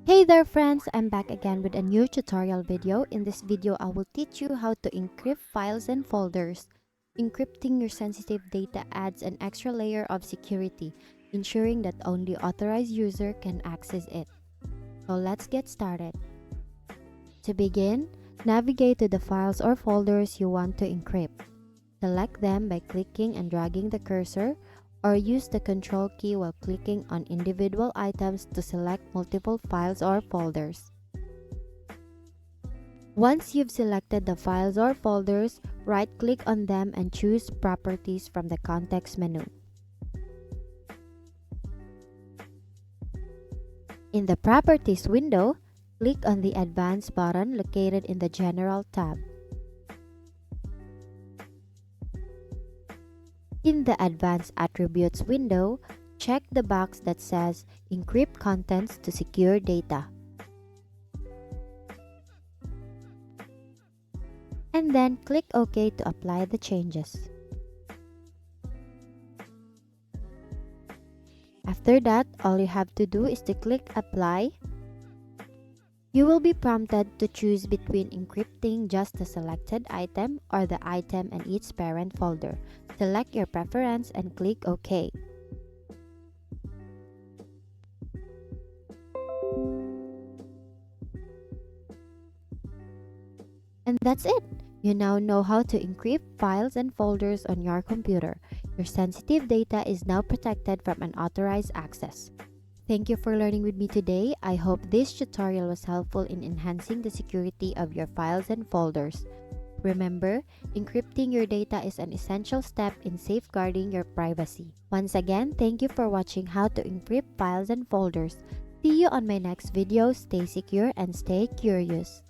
Hey there friends, I'm back again with a new tutorial video. In this video, I will teach you how to encrypt files and folders. Encrypting your sensitive data adds an extra layer of security, ensuring that only authorized user can access it. So let's get started. To begin, navigate to the files or folders you want to encrypt. Select them by clicking and dragging the cursor, or use the Control key while clicking on individual items to select multiple files or folders. Once you've selected the files or folders, right-click on them and choose Properties from the context menu. In the Properties window, click on the Advanced button located in the General tab. In the Advanced Attributes window, check the box that says Encrypt Contents to secure data. And then click OK to apply the changes. After that, all you have to do is to click Apply. You will be prompted to choose between encrypting just the selected item or the item and its parent folder. Select your preference and click OK. And that's it! You now know how to encrypt files and folders on your computer. Your sensitive data is now protected from unauthorized access. Thank you for learning with me today. I hope this tutorial was helpful in enhancing the security of your files and folders. Remember, encrypting your data is an essential step in safeguarding your privacy. Once again, thank you for watching how to encrypt files and folders. See you on my next video. Stay secure and stay curious.